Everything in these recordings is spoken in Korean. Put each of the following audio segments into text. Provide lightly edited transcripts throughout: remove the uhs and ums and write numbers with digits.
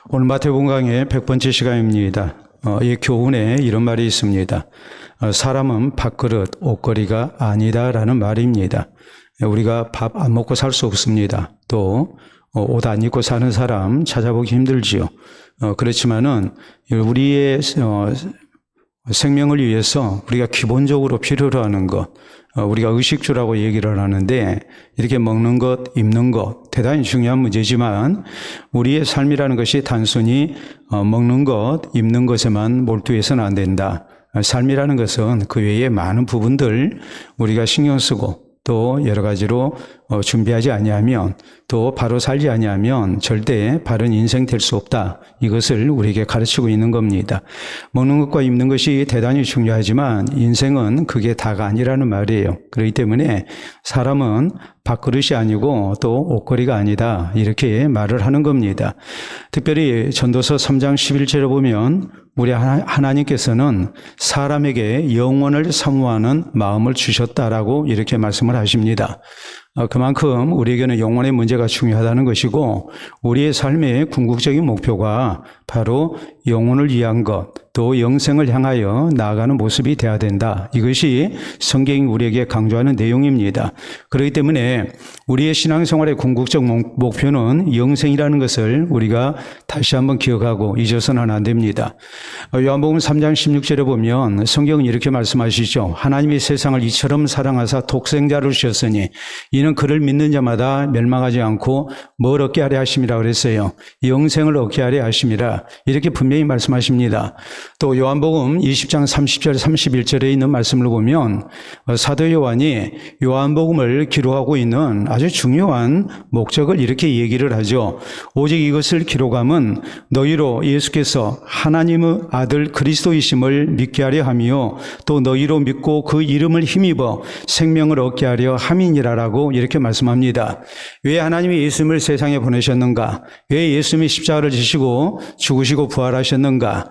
오늘 마태복음 강의 100번째 시간입니다. 이 교훈에 이런 말이 있습니다. 사람은 밥그릇, 옷걸이가 아니다라는 말입니다. 우리가 밥 안 먹고 살 수 없습니다. 또 옷 안 입고 사는 사람 찾아보기 힘들지요. 그렇지만은 우리의 생명을 위해서 우리가 기본적으로 필요로 하는 것, 우리가 의식주라고 얘기를 하는데 이렇게 먹는 것, 입는 것 대단히 중요한 문제지만 우리의 삶이라는 것이 단순히 먹는 것, 입는 것에만 몰두해서는 안 된다. 삶이라는 것은 그 외에 많은 부분들 우리가 신경 쓰고 또 여러 가지로 준비하지 아니하면 또 바로 살지 아니하면 절대 바른 인생 될 수 없다. 이것을 우리에게 가르치고 있는 겁니다. 먹는 것과 입는 것이 대단히 중요하지만 인생은 그게 다가 아니라는 말이에요. 그렇기 때문에 사람은 밥그릇이 아니고 또 옷걸이가 아니다. 이렇게 말을 하는 겁니다. 특별히 전도서 3장 11절에 보면 우리 하나님께서는 사람에게 영혼을 사모하는 마음을 주셨다라고 이렇게 말씀을 하십니다. 그만큼 우리에게는 영혼의 문제가 중요하다는 것이고 우리의 삶의 궁극적인 목표가 바로 영혼을 위한 것, 또 영생을 향하여 나아가는 모습이 되어야 된다. 이것이 성경이 우리에게 강조하는 내용입니다. 그렇기 때문에 우리의 신앙생활의 궁극적 목표는 영생이라는 것을 우리가 다시 한번 기억하고 잊어서는 안 됩니다. 요한복음 3장 16절에 보면 성경은 이렇게 말씀하시죠. 하나님이 세상을 이처럼 사랑하사 독생자를 주셨으니 이는 그를 믿는 자마다 멸망하지 않고 뭘 얻게 하려 하심이라 그랬어요. 영생을 얻게 하려 하심이라 이렇게 분명히 말씀하십니다. 또 요한복음 20장 30절 31절에 있는 말씀을 보면 사도 요한이 요한복음을 기록하고 있는 아주 중요한 목적을 이렇게 얘기를 하죠. 오직 이것을 기록함은 너희로 예수께서 하나님의 아들 그리스도이심을 믿게 하려 함이요 또 너희로 믿고 그 이름을 힘입어 생명을 얻게 하려 함이니라라고 이렇게 말씀합니다. 왜 하나님이 예수님을 세상에 보내셨는가? 왜 예수님이 십자가를 지시고 죽으시고 부활하셨는가?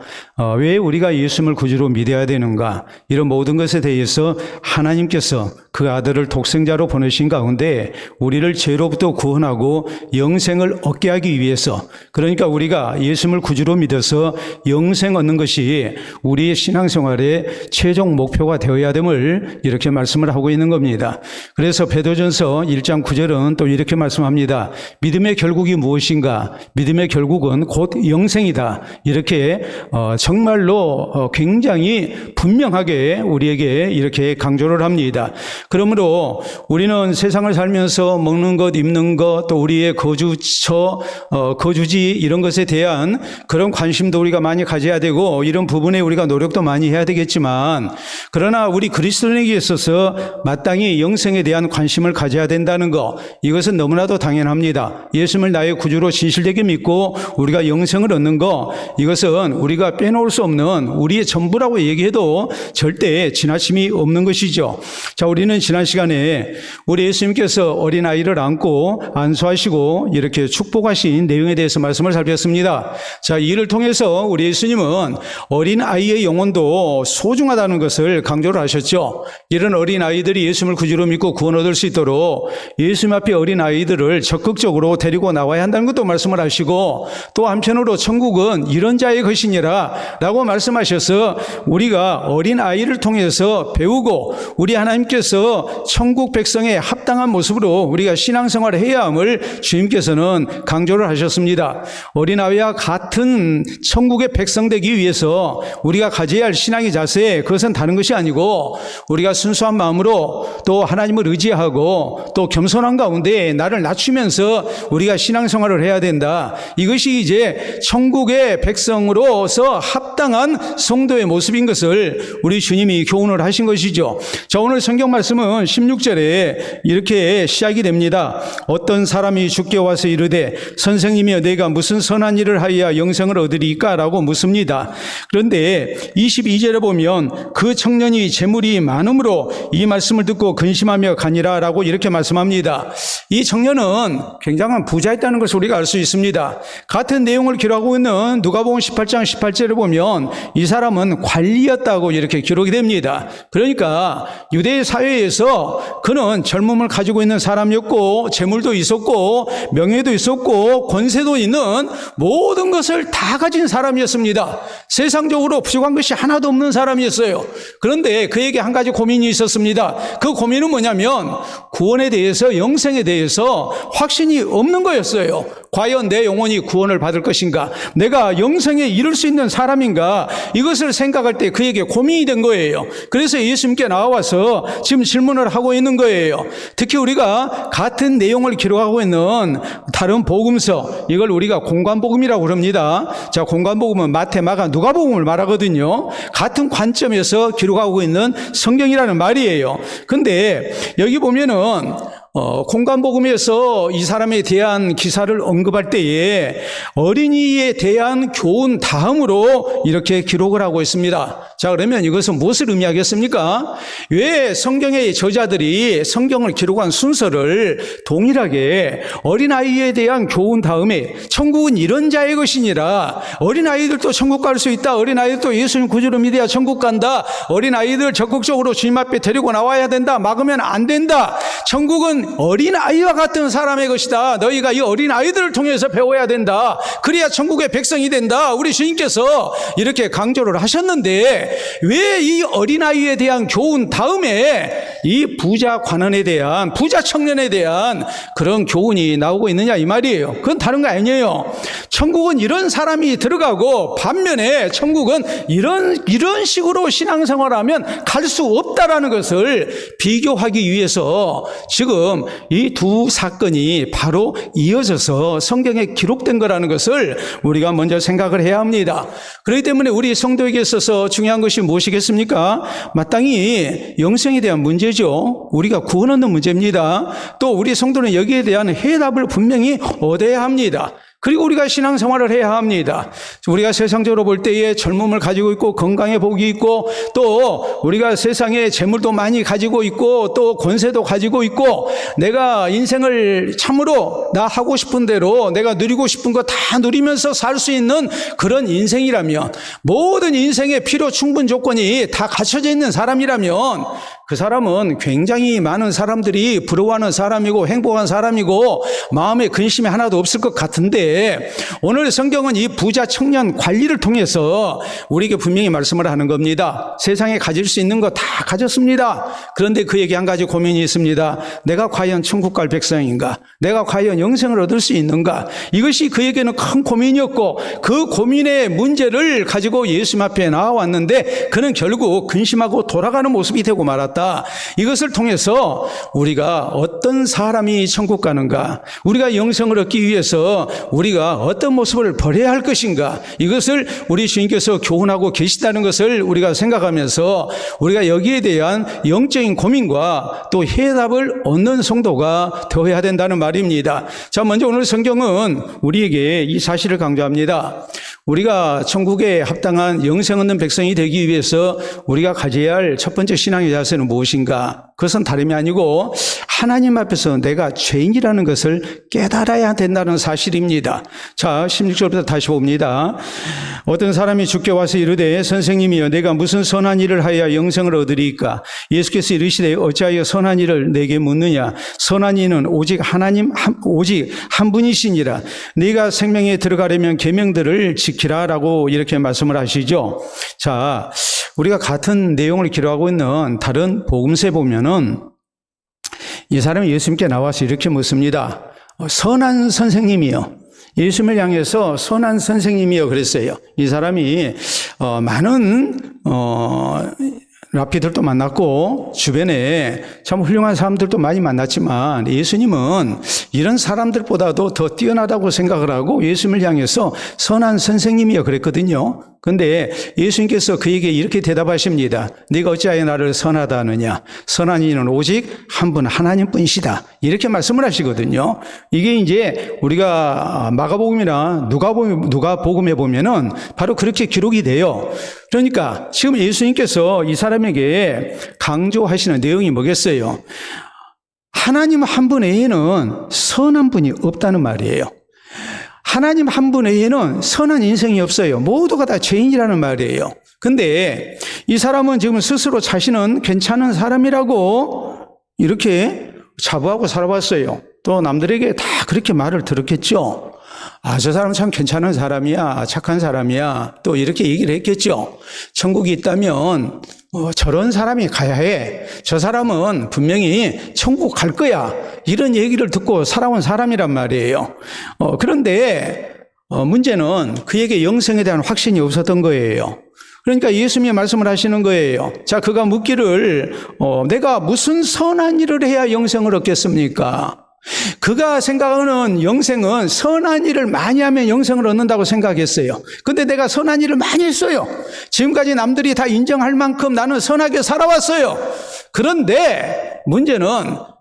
왜 우리가 예수님을 구주로 믿어야 되는가? 이런 모든 것에 대해서 하나님께서 그 아들을 독생자로 보내신 가운데 우리를 죄로부터 구원하고 영생을 얻게 하기 위해서, 그러니까 우리가 예수님을 구주로 믿어서 영생 얻는 것이 우리의 신앙생활의 최종 목표가 되어야 됨을 이렇게 말씀을 하고 있는 겁니다. 그래서 베드로전서 1장 9절은 또 이렇게 말씀합니다. 믿음의 결국이 무엇인가? 믿음의 결국은 곧 영생이다. 이렇게 정말로 굉장히 분명하게 우리에게 이렇게 강조를 합니다. 그러므로 우리는 세상을 살면서 먹는 것, 입는 것, 또 우리의 거주처, 거주지 이런 것에 대한 그런 관심도 우리가 많이 가져야 되고 이런 부분에 우리가 노력도 많이 해야 되겠지만 그러나 우리 그리스도인에게 있어서 마땅히 영생에 대한 관심을 가져야 된다는 것, 이것은 너무나도 당연합니다. 예수님을 나의 구주로 진실되게 믿고 우리가 영생을 얻는 것, 이것은 우리가 빼놓을 수 없는 우리의 전부라고 얘기해도 절대 지나침이 없는 것이죠. 자, 우리는 지난 시간에 우리 예수님께서 어린아이를 안고 안수하시고 이렇게 축복하신 내용에 대해서 말씀을 살폈습니다. 자, 이를 통해서 우리 예수님은 어린아이의 영혼도 소중하다는 것을 강조를 하셨죠. 이런 어린아이들이 예수님을 구주로 믿고 구원 얻을 수 있도록 예수님 앞에 어린아이들을 적극적으로 데리고 나와야 한다는 것도 말씀을 하시고 또 한편으로 천국은 이런 자의 것이니라 라고 말씀하셔서 우리가 어린아이를 통해서 배우고 우리 하나님께서 천국 백성에 합당한 모습으로 우리가 신앙생활을 해야 함을 주님께서는 강조를 하셨습니다. 어린아이와 같은 천국의 백성 되기 위해서 우리가 가져야 할 신앙의 자세, 그것은 다른 것이 아니고 우리가 순수한 마음으로 또 하나님을 의지하고 또 겸손한 가운데 나를 낮추면서 우리가 신앙생활을 해야 된다. 이것이 이제 천국의 백성으로서 합당한 성도의 모습인 것을 우리 주님이 교훈을 하신 것이죠. 자, 오늘 성경 말씀은 16절에 이렇게 시작이 됩니다. 어떤 사람이 주께 와서 이르되 선생님이여 내가 무슨 선한 일을 하여야 영생을 얻으리까? 라고 묻습니다. 그런데 22절에 보면 그 청년이 재물이 많음으로 이 말씀을 듣고 근심하며 가니라 라고 이렇게 말씀합니다. 이 청년은 굉장한 부자였다는 것을 우리가 알 수 있습니다. 같은 내용을 기록하고 있는 누가복음 18장 18절에 보면 보면 이 사람은 관리였다고 이렇게 기록이 됩니다. 그러니까 유대 사회에서 그는 젊음을 가지고 있는 사람이었고 재물도 있었고 명예도 있었고 권세도 있는 모든 것을 다 가진 사람이었습니다. 세상적으로 부족한 것이 하나도 없는 사람이었어요. 그런데 그에게 한 가지 고민이 있었습니다. 그 고민은 뭐냐면 구원에 대해서, 영생에 대해서 확신이 없는 거였어요. 과연 내 영혼이 구원을 받을 것인가? 내가 영생에 이를 수 있는 사람인가? 이것을 생각할 때 그에게 고민이 된 거예요. 그래서 예수님께 나와서 지금 질문을 하고 있는 거예요. 특히 우리가 같은 내용을 기록하고 있는 다른 복음서, 이걸 우리가 공관복음이라고 그럽니다. 자, 공관복음은 마태, 마가, 누가복음을 말하거든요. 같은 관점에서 기록하고 있는 성경이라는 말이에요. 근데 여기 보면은 공관복음에서 이 사람에 대한 기사를 언급할 때에 어린이에 대한 교훈 다음으로 이렇게 기록을 하고 있습니다. 자, 그러면 이것은 무엇을 의미하겠습니까? 왜 성경의 저자들이 성경을 기록한 순서를 동일하게 어린아이에 대한 교훈 다음에 천국은 이런 자의 것이니라, 어린아이들도 천국 갈 수 있다, 어린아이들도 예수님 구주로 믿어야 천국 간다, 어린아이들 적극적으로 주님 앞에 데리고 나와야 된다, 막으면 안 된다, 천국은 어린아이와 같은 사람의 것이다, 너희가 이 어린아이들을 통해서 배워야 된다, 그래야 천국의 백성이 된다, 우리 주님께서 이렇게 강조를 하셨는데 왜 이 어린아이에 대한 교훈 다음에 이 부자 관원에 대한, 부자 청년에 대한 그런 교훈이 나오고 있느냐 이 말이에요. 그건 다른 거 아니에요. 천국은 이런 사람이 들어가고 반면에 천국은 이런 식으로 신앙생활하면 갈 수 없다라는 것을 비교하기 위해서 지금 이 두 사건이 바로 이어져서 성경에 기록된 거라는 것을 우리가 먼저 생각을 해야 합니다. 그렇기 때문에 우리 성도에게 있어서 중요한 것이 무엇이겠습니까? 마땅히 영생에 대한 문제죠. 우리가 구원 얻는 문제입니다. 또 우리 성도는 여기에 대한 해답을 분명히 얻어야 합니다. 그리고 우리가 신앙생활을 해야 합니다. 우리가 세상적으로 볼 때에 젊음을 가지고 있고 건강에 복이 있고 또 우리가 세상에 재물도 많이 가지고 있고 또 권세도 가지고 있고 내가 인생을 참으로 나 하고 싶은 대로 내가 누리고 싶은 거 다 누리면서 살 수 있는 그런 인생이라면, 모든 인생의 필요 충분 조건이 다 갖춰져 있는 사람이라면 그 사람은 굉장히 많은 사람들이 부러워하는 사람이고 행복한 사람이고 마음에 근심이 하나도 없을 것 같은데, 오늘 성경은 이 부자 청년 관리를 통해서 우리에게 분명히 말씀을 하는 겁니다. 세상에 가질 수 있는 거 다 가졌습니다. 그런데 그에게 한 가지 고민이 있습니다. 내가 과연 천국 갈 백성인가? 내가 과연 영생을 얻을 수 있는가? 이것이 그에게는 큰 고민이었고, 그 고민의 문제를 가지고 예수님 앞에 나와왔는데 그는 결국 근심하고 돌아가는 모습이 되고 말았다. 이것을 통해서 우리가 어떤 사람이 천국 가는가, 우리가 영생을 얻기 위해서 우리가 어떤 모습을 버려야 할 것인가, 이것을 우리 주님께서 교훈하고 계시다는 것을 우리가 생각하면서 우리가 여기에 대한 영적인 고민과 또 해답을 얻는 성도가 되어야 된다는 말입니다. 자, 먼저 오늘 성경은 우리에게 이 사실을 강조합니다. 우리가 천국에 합당한 영생 얻는 백성이 되기 위해서 우리가 가져야 할 첫 번째 신앙의 자세는 무엇인가? 그것은 다름이 아니고 하나님 앞에서 내가 죄인이라는 것을 깨달아야 된다는 사실입니다. 자, 16절부터 다시 봅니다. 어떤 사람이 주께 와서 이르되 선생님이여 내가 무슨 선한 일을 하여야 영생을 얻으리이까? 예수께서 이르시되 어찌하여 선한 일을 내게 묻느냐? 선한 이는 오직 하나님 오직 한 분이시니라. 네가 생명에 들어가려면 계명들을 지키라라고 이렇게 말씀을 하시죠. 자, 우리가 같은 내용을 기록하고 있는 다른 복음서에 보면은 이 사람이 예수님께 나와서 이렇게 묻습니다. 선한 선생님이요. 예수님을 향해서 선한 선생님이요 그랬어요. 이 사람이 많은 랍비들도 만났고 주변에 참 훌륭한 사람들도 많이 만났지만 예수님은 이런 사람들보다도 더 뛰어나다고 생각을 하고 예수님을 향해서 선한 선생님이요 그랬거든요. 그런데 예수님께서 그에게 이렇게 대답하십니다. 네가 어찌하여 나를 선하다 하느냐? 선한 이는 오직 한 분 하나님뿐이시다. 이렇게 말씀을 하시거든요. 이게 이제 우리가 마가복음이나 누가복음에 보면은 바로 그렇게 기록이 돼요. 그러니까 지금 예수님께서 이 사람에게 강조하시는 내용이 뭐겠어요? 하나님 한 분 외에는 선한 분이 없다는 말이에요. 하나님 한 분 외에는 선한 인생이 없어요. 모두가 다 죄인이라는 말이에요. 근데 이 사람은 지금 스스로 자신은 괜찮은 사람이라고 이렇게 자부하고 살아왔어요. 또 남들에게 다 그렇게 말을 들었겠죠. 아, 저 사람 참 괜찮은 사람이야, 착한 사람이야, 또 이렇게 얘기를 했겠죠. 천국이 있다면 저런 사람이 가야 해. 저 사람은 분명히 천국 갈 거야. 이런 얘기를 듣고 살아온 사람이란 말이에요. 그런데 문제는 그에게 영생에 대한 확신이 없었던 거예요. 그러니까 예수님이 말씀을 하시는 거예요. 자, 그가 묻기를 내가 무슨 선한 일을 해야 영생을 얻겠습니까? 그가 생각하는 영생은 선한 일을 많이 하면 영생을 얻는다고 생각했어요. 근데 내가 선한 일을 많이 했어요. 지금까지 남들이 다 인정할 만큼 나는 선하게 살아왔어요. 그런데 문제는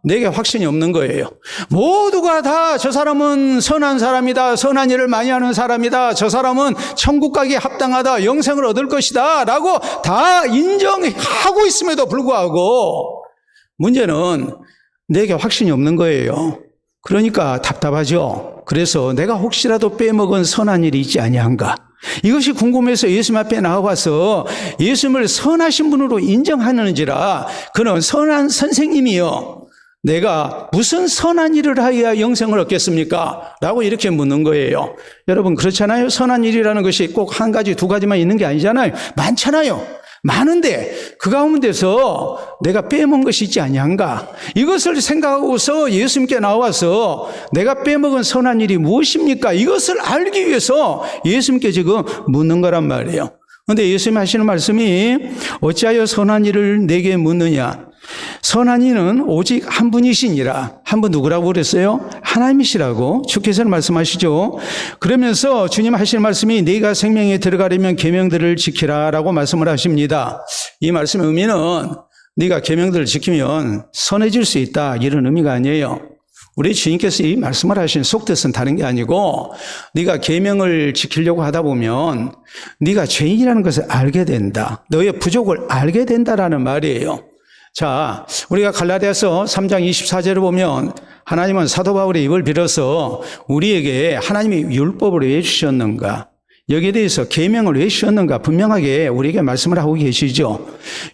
내게 확신이 없는 거예요. 모두가 다 저 사람은 선한 사람이다, 선한 일을 많이 하는 사람이다, 저 사람은 천국 가기에 합당하다, 영생을 얻을 것이다 라고 다 인정하고 있음에도 불구하고 문제는 내게 확신이 없는 거예요. 그러니까 답답하죠. 그래서 내가 혹시라도 빼먹은 선한 일이 있지 아니한가, 이것이 궁금해서 예수님 앞에 나와서 예수님을 선하신 분으로 인정하는지라 그는 선한 선생님이요, 내가 무슨 선한 일을 하여야 영생을 얻겠습니까? 라고 이렇게 묻는 거예요. 여러분 그렇잖아요. 선한 일이라는 것이 꼭 한 가지 두 가지만 있는 게 아니잖아요. 많잖아요. 많은데 그 가운데서 내가 빼먹은 것이 있지 아니한가, 이것을 생각하고서 예수님께 나와서 내가 빼먹은 선한 일이 무엇입니까? 이것을 알기 위해서 예수님께 지금 묻는 거란 말이에요. 그런데 예수님 하시는 말씀이 어찌하여 선한 일을 내게 묻느냐, 선한 이는 오직 한 분이시니라. 한 분 누구라고 그랬어요? 하나님이시라고 주께서는 말씀하시죠. 그러면서 주님 하시는 말씀이 네가 생명에 들어가려면 계명들을 지키라 라고 말씀을 하십니다. 이 말씀의 의미는 네가 계명들을 지키면 선해질 수 있다, 이런 의미가 아니에요. 우리 주님께서 이 말씀을 하신 속뜻은 다른 게 아니고, 네가 계명을 지키려고 하다 보면 네가 죄인이라는 것을 알게 된다, 너의 부족을 알게 된다라는 말이에요. 자, 우리가 갈라디아서 3장 24절을 보면 하나님은 사도 바울의 입을 빌어서 우리에게 하나님이 율법을 왜 주셨는가, 여기에 대해서 계명을 왜 주셨는가 분명하게 우리에게 말씀을 하고 계시죠.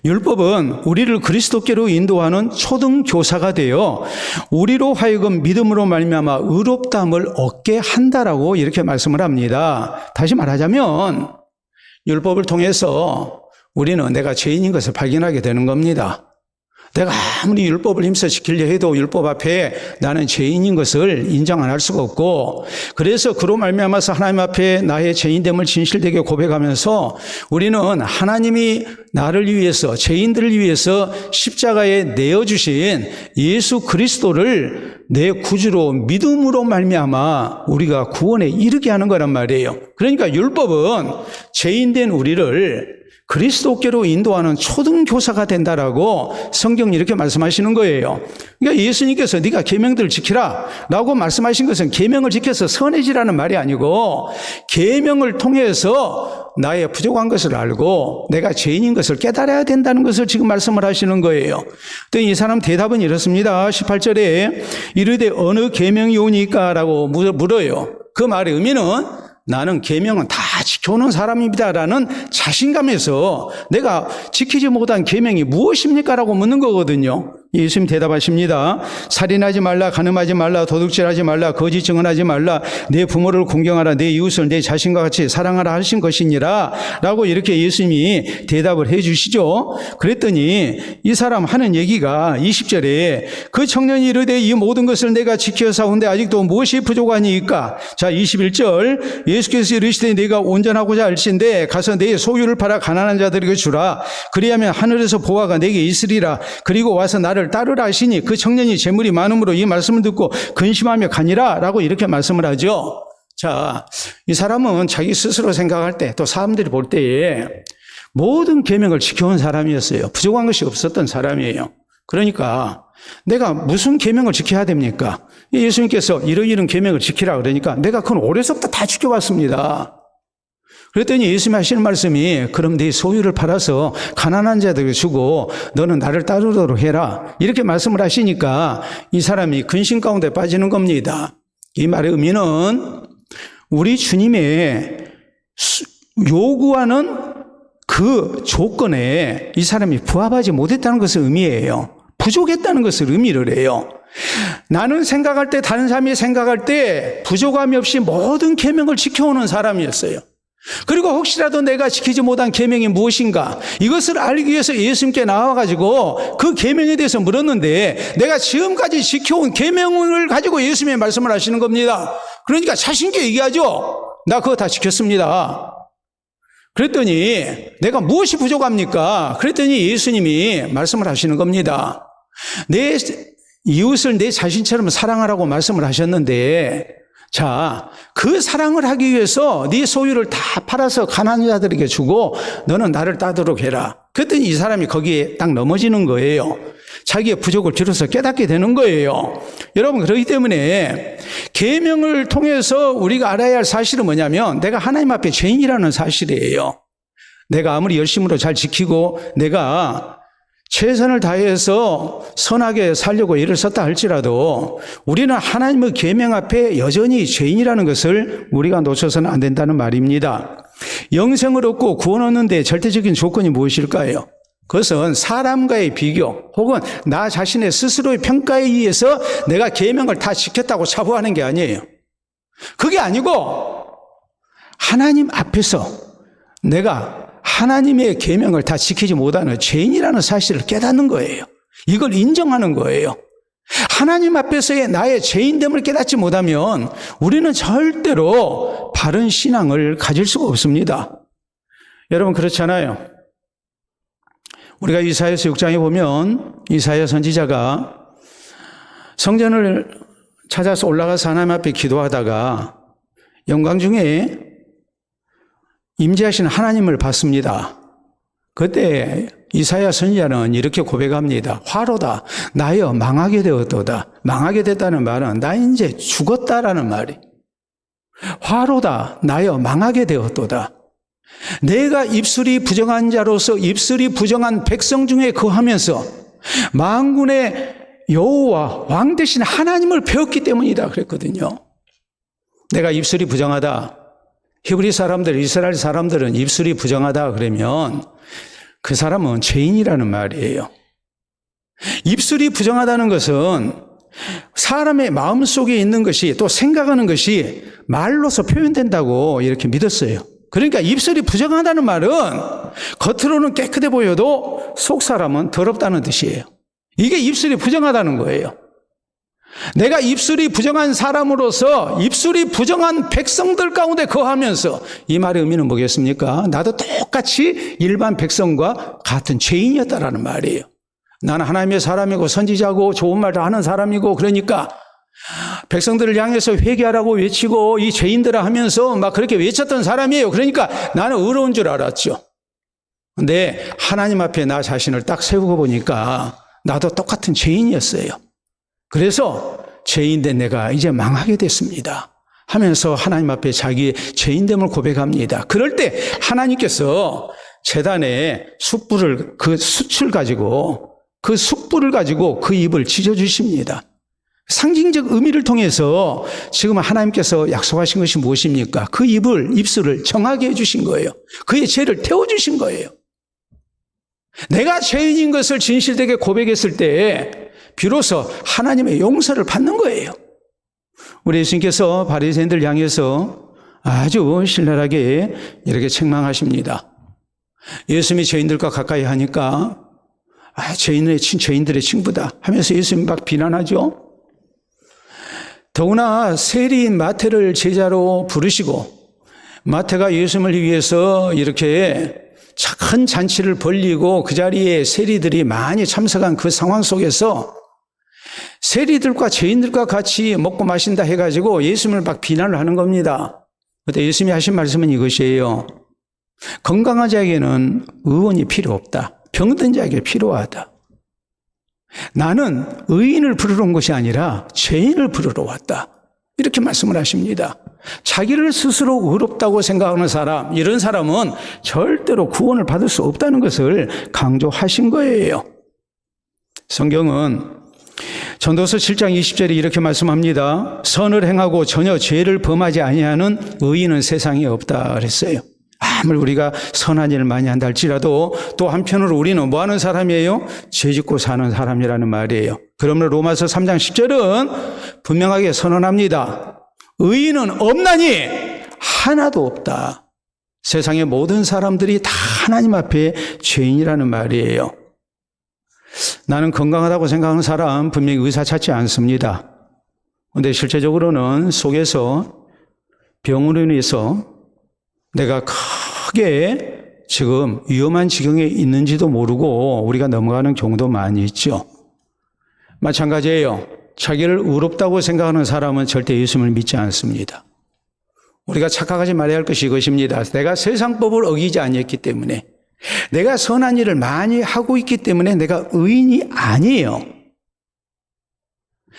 율법은 우리를 그리스도께로 인도하는 초등교사가 되어 우리로 하여금 믿음으로 말미암아 의롭다함을 얻게 한다라고 이렇게 말씀을 합니다. 다시 말하자면 율법을 통해서 우리는 내가 죄인인 것을 발견하게 되는 겁니다. 내가 아무리 율법을 힘써 지키려 해도 율법 앞에 나는 죄인인 것을 인정 안 할 수가 없고, 그래서 그로 말미암아서 하나님 앞에 나의 죄인됨을 진실되게 고백하면서 우리는 하나님이 나를 위해서, 죄인들을 위해서 십자가에 내어주신 예수 그리스도를 내 구주로 믿음으로 말미암아 우리가 구원에 이르게 하는 거란 말이에요. 그러니까 율법은 죄인된 우리를 그리스도께로 인도하는 초등교사가 된다라고 성경이 이렇게 말씀하시는 거예요. 그러니까 예수님께서 네가 계명들을 지키라 라고 말씀하신 것은 계명을 지켜서 선해지라는 말이 아니고, 계명을 통해서 나의 부족한 것을 알고 내가 죄인인 것을 깨달아야 된다는 것을 지금 말씀을 하시는 거예요. 또 이 사람 대답은 이렇습니다. 18절에 이르되 어느 계명이 오니까 라고 물어요. 그 말의 의미는 나는 계명은 다 지켜오는 사람입니다라는 자신감에서 내가 지키지 못한 계명이 무엇입니까? 라고 묻는 거거든요. 예수님 대답하십니다. 살인하지 말라, 간음하지 말라, 도둑질하지 말라, 거짓 증언하지 말라, 내 부모를 공경하라, 내 이웃을 내 자신과 같이 사랑하라 하신 것이니라 라고 이렇게 예수님이 대답을 해 주시죠. 그랬더니 이 사람 하는 얘기가 20절에 그 청년이 이르되 이 모든 것을 내가 지켜사온데 아직도 무엇이 부족하니까. 자, 21절 예수께서 이르시되 네가 온전하고자 할진대 가서 내 소유를 팔아 가난한 자들에게 주라. 그리하면 하늘에서 보화가 내게 있으리라. 그리고 와서 나를 따르라 하시니 그 청년이 재물이 많음으로 이 말씀을 듣고 근심하며 가니라 라고 이렇게 말씀을 하죠. 자, 이 사람은 자기 스스로 생각할 때, 또 사람들이 볼 때에 모든 계명을 지켜온 사람이었어요. 부족한 것이 없었던 사람이에요. 그러니까 내가 무슨 계명을 지켜야 됩니까? 예수님께서 이런 계명을 지키라 그러니까 내가 그건 어려서부터 다 지켜왔습니다. 그랬더니 예수님이 하시는 말씀이 그럼 네 소유를 팔아서 가난한 자들에게 주고 너는 나를 따르도록 해라, 이렇게 말씀을 하시니까 이 사람이 근심 가운데 빠지는 겁니다. 이 말의 의미는 우리 주님의 요구하는 그 조건에 이 사람이 부합하지 못했다는 것을 의미해요. 부족했다는 것을 의미를 해요. 나는 생각할 때, 다른 사람이 생각할 때 부족함이 없이 모든 계명을 지켜오는 사람이었어요. 그리고 혹시라도 내가 지키지 못한 계명이 무엇인가, 이것을 알기 위해서 예수님께 나와가지고 그 계명에 대해서 물었는데, 내가 지금까지 지켜온 계명을 가지고 예수님의 말씀을 하시는 겁니다. 그러니까 자신 있게 얘기하죠. 나 그거 다 지켰습니다. 그랬더니 내가 무엇이 부족합니까? 그랬더니 예수님이 말씀을 하시는 겁니다. 내 이웃을 내 자신처럼 사랑하라고 말씀을 하셨는데, 자, 그 사랑을 하기 위해서 네 소유를 다 팔아서 가난한 자들에게 주고 너는 나를 따르도록 해라. 그랬더니 이 사람이 거기에 딱 넘어지는 거예요. 자기의 부족을 비로소 깨닫게 되는 거예요. 여러분, 그렇기 때문에 계명을 통해서 우리가 알아야 할 사실은 뭐냐면, 내가 하나님 앞에 죄인이라는 사실이에요. 내가 아무리 열심으로 잘 지키고 내가 최선을 다해서 선하게 살려고 애를 썼다 할지라도 우리는 하나님의 계명 앞에 여전히 죄인이라는 것을 우리가 놓쳐서는 안 된다는 말입니다. 영생을 얻고 구원 얻는데 절대적인 조건이 무엇일까요? 그것은 사람과의 비교 혹은 나 자신의 스스로의 평가에 의해서 내가 계명을 다 지켰다고 자부하는 게 아니에요. 그게 아니고 하나님 앞에서 내가 하나님의 계명을 다 지키지 못하는 죄인이라는 사실을 깨닫는 거예요. 이걸 인정하는 거예요. 하나님 앞에서의 나의 죄인됨을 깨닫지 못하면 우리는 절대로 바른 신앙을 가질 수가 없습니다. 여러분, 그렇잖아요. 우리가 이사야서 6장에 보면 이사야 선지자가 성전을 찾아서 올라가서 하나님 앞에 기도하다가 영광 중에 임재하신 하나님을 봤습니다. 그때 이사야 선지자는 이렇게 고백합니다. 화로다 나여 망하게 되었도다. 망하게 됐다는 말은 나 이제 죽었다라는 말이. 화로다 나여 망하게 되었도다. 내가 입술이 부정한 자로서 입술이 부정한 백성 중에 거하면서 만군의 여호와 왕 대신 하나님을 배웠기 때문이다 그랬거든요. 내가 입술이 부정하다. 히브리 사람들, 이스라엘 사람들은 입술이 부정하다 그러면 그 사람은 죄인이라는 말이에요. 입술이 부정하다는 것은 사람의 마음속에 있는 것이 또 생각하는 것이 말로서 표현된다고 이렇게 믿었어요. 그러니까 입술이 부정하다는 말은 겉으로는 깨끗해 보여도 속 사람은 더럽다는 뜻이에요. 이게 입술이 부정하다는 거예요. 내가 입술이 부정한 사람으로서 입술이 부정한 백성들 가운데 거하면서, 이 말의 의미는 뭐겠습니까? 나도 똑같이 일반 백성과 같은 죄인이었다라는 말이에요. 나는 하나님의 사람이고 선지자고 좋은 말을 하는 사람이고, 그러니까 백성들을 향해서 회개하라고 외치고 이 죄인들아 하면서 막 그렇게 외쳤던 사람이에요. 그러니까 나는 의로운 줄 알았죠. 근데 하나님 앞에 나 자신을 딱 세우고 보니까 나도 똑같은 죄인이었어요. 그래서 죄인된 내가 이제 망하게 됐습니다 하면서 하나님 앞에 자기의 죄인됨을 고백합니다. 그럴 때 하나님께서 제단에 숯불을, 그 숯을 가지고, 그 숯불을 가지고 그 입을 찢어주십니다. 상징적 의미를 통해서 지금 하나님께서 약속하신 것이 무엇입니까? 그 입술을 정하게 해주신 거예요. 그의 죄를 태워주신 거예요. 내가 죄인인 것을 진실되게 고백했을 때 비로소 하나님의 용서를 받는 거예요. 우리 예수님께서 바리새인들 향해서 아주 신랄하게 이렇게 책망하십니다. 예수님이 죄인들과 가까이 하니까 죄인들의 친구다 하면서 예수님 막 비난하죠. 더구나 세리인 마태를 제자로 부르시고 마태가 예수님을 위해서 이렇게 큰 잔치를 벌리고 그 자리에 세리들이 많이 참석한 그 상황 속에서 세리들과 죄인들과 같이 먹고 마신다 해가지고 예수님을 막 비난을 하는 겁니다. 그때 예수님이 하신 말씀은 이것이에요. 건강한 자에게는 의원이 필요 없다. 병든 자에게 필요하다. 나는 의인을 부르러 온 것이 아니라 죄인을 부르러 왔다. 이렇게 말씀을 하십니다. 자기를 스스로 의롭다고 생각하는 사람, 이런 사람은 절대로 구원을 받을 수 없다는 것을 강조하신 거예요. 성경은 전도서 7장 20절에 이렇게 말씀합니다. 선을 행하고 전혀 죄를 범하지 아니하는 의인은 세상에 없다 그랬어요. 아무리 우리가 선한 일을 많이 한다 할지라도 또 한편으로 우리는 뭐 하는 사람이에요? 죄 짓고 사는 사람이라는 말이에요. 그러므로 로마서 3장 10절은 분명하게 선언합니다. 의인은 없나니 하나도 없다. 세상의 모든 사람들이 다 하나님 앞에 죄인이라는 말이에요. 나는 건강하다고 생각하는 사람 분명히 의사 찾지 않습니다. 그런데 실제적으로는 속에서 병으로 인해서 내가 크게 지금 위험한 지경에 있는지도 모르고 우리가 넘어가는 경우도 많이 있죠. 마찬가지예요. 자기를 의롭다고 생각하는 사람은 절대 예수님을 믿지 않습니다. 우리가 착각하지 말아야 할 것이 이것입니다. 내가 세상법을 어기지 아니했기 때문에, 내가 선한 일을 많이 하고 있기 때문에 내가 의인이 아니에요.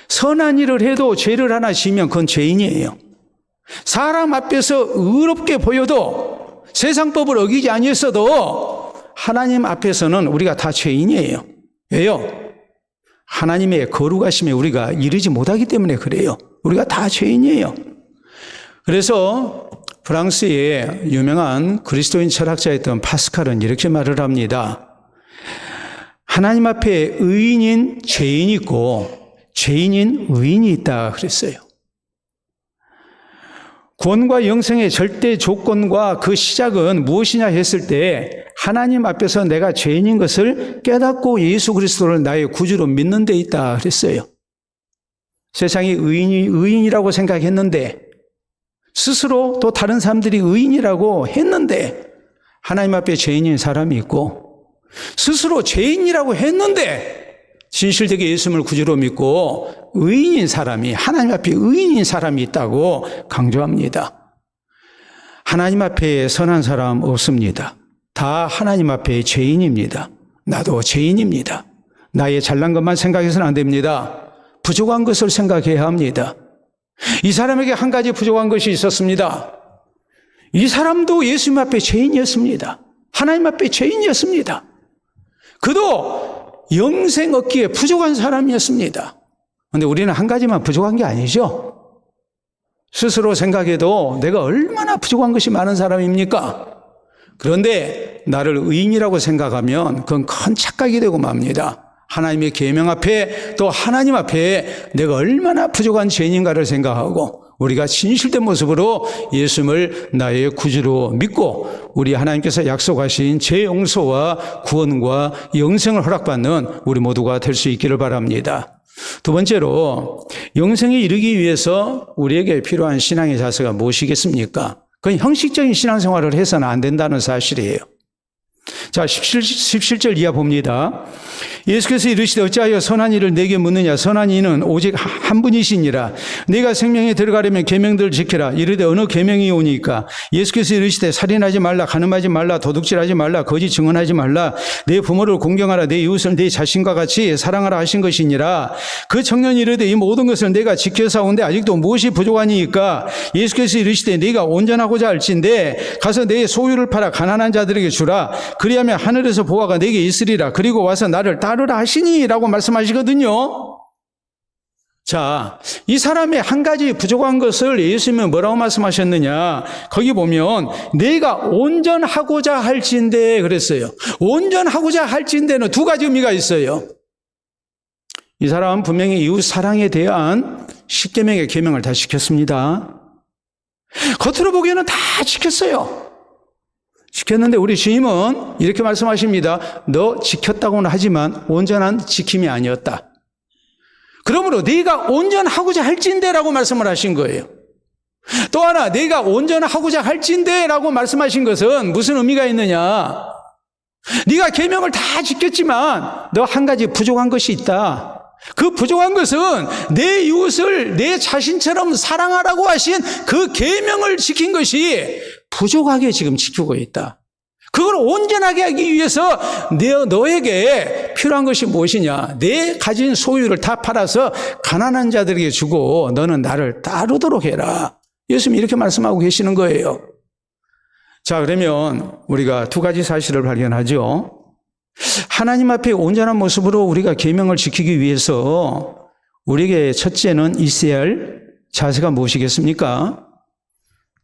선한 일을 해도 죄를 하나 지으면 그건 죄인이에요. 사람 앞에서 의롭게 보여도 세상법을 어기지 아니했어도 하나님 앞에서는 우리가 다 죄인이에요. 왜요? 하나님의 거룩하심에 우리가 이르지 못하기 때문에 그래요. 우리가 다 죄인이에요. 그래서 프랑스의 유명한 그리스도인 철학자였던 파스칼은 이렇게 말을 합니다. 하나님 앞에 의인인 죄인이 있고 죄인인 의인이 있다 그랬어요. 구원과 영생의 절대 조건과 그 시작은 무엇이냐 했을 때 하나님 앞에서 내가 죄인인 것을 깨닫고 예수 그리스도를 나의 구주로 믿는 데 있다 그랬어요. 세상이 의인이라고 생각했는데 스스로 또 다른 사람들이 의인이라고 했는데 하나님 앞에 죄인인 사람이 있고 스스로 죄인이라고 했는데 진실되게 예수님을 구주로 믿고 의인인 사람이 하나님 앞에 의인인 사람이 있다고 강조합니다. 하나님 앞에 선한 사람 없습니다. 다 하나님 앞에 죄인입니다. 나도 죄인입니다. 나의 잘난 것만 생각해서는 안 됩니다. 부족한 것을 생각해야 합니다. 이 사람에게 한 가지 부족한 것이 있었습니다. 이 사람도 예수님 앞에 죄인이었습니다. 하나님 앞에 죄인이었습니다. 그도 영생 얻기에 부족한 사람이었습니다. 그런데 우리는 한 가지만 부족한 게 아니죠. 스스로 생각해도 내가 얼마나 부족한 것이 많은 사람입니까? 그런데 나를 의인이라고 생각하면 그건 큰 착각이 되고 맙니다. 하나님의 계명 앞에 또 하나님 앞에 내가 얼마나 부족한 죄인인가를 생각하고 우리가 진실된 모습으로 예수님을 나의 구주로 믿고 우리 하나님께서 약속하신 죄 용서와 구원과 영생을 허락받는 우리 모두가 될 수 있기를 바랍니다. 두 번째로 영생에 이르기 위해서 우리에게 필요한 신앙의 자세가 무엇이겠습니까? 그건 형식적인 신앙생활을 해서는 안 된다는 사실이에요. 자, 17절 이하 봅니다. 예수께서 이르시되 어찌하여 선한 이를 내게 묻느냐? 선한 이는 오직 한 분이시니라. 네가 생명에 들어가려면 계명들을 지켜라. 이르되 어느 계명이 오니까? 예수께서 이르시되 살인하지 말라, 간음하지 말라, 도둑질하지 말라, 거짓 증언하지 말라, 내 부모를 공경하라, 내 이웃을 내 자신과 같이 사랑하라 하신 것이니라. 그 청년이 이르되 이 모든 것을 내가 지켜사온데 아직도 무엇이 부족하니까? 예수께서 이르시되 네가 온전하고자 할진대 가서 내 소유를 팔아 가난한 자들에게 주라. 그리하면 하늘에서 보화가 내게 있으리라. 그리고 와서 나를 따르라 하시니 라고 말씀하시거든요. 자, 이 사람의 한 가지 부족한 것을 예수님은 뭐라고 말씀하셨느냐? 거기 보면 내가 온전하고자 할진대 그랬어요. 온전하고자 할진대는 두 가지 의미가 있어요. 이 사람은 분명히 이웃 사랑에 대한 10계명의 계명을 다 지켰습니다. 겉으로 보기에는 다 지켰어요. 지켰는데 우리 주님은 이렇게 말씀하십니다. 너 지켰다고는 하지만 온전한 지킴이 아니었다. 그러므로 네가 온전하고자 할진대라고 말씀을 하신 거예요. 또 하나 네가 온전하고자 할진대라고 말씀하신 것은 무슨 의미가 있느냐? 네가 계명을 다 지켰지만 너 한 가지 부족한 것이 있다. 그 부족한 것은 내 이웃을 내 자신처럼 사랑하라고 하신 그 계명을 지킨 것이 부족하게 지금 지키고 있다. 그걸 온전하게 하기 위해서 너에게 필요한 것이 무엇이냐? 내 가진 소유를 다 팔아서 가난한 자들에게 주고 너는 나를 따르도록 해라. 예수님이 이렇게 말씀하고 계시는 거예요. 자, 그러면 우리가 두 가지 사실을 발견하죠. 하나님 앞에 온전한 모습으로 우리가 계명을 지키기 위해서 우리에게 첫째는 있어야 할 자세가 무엇이겠습니까?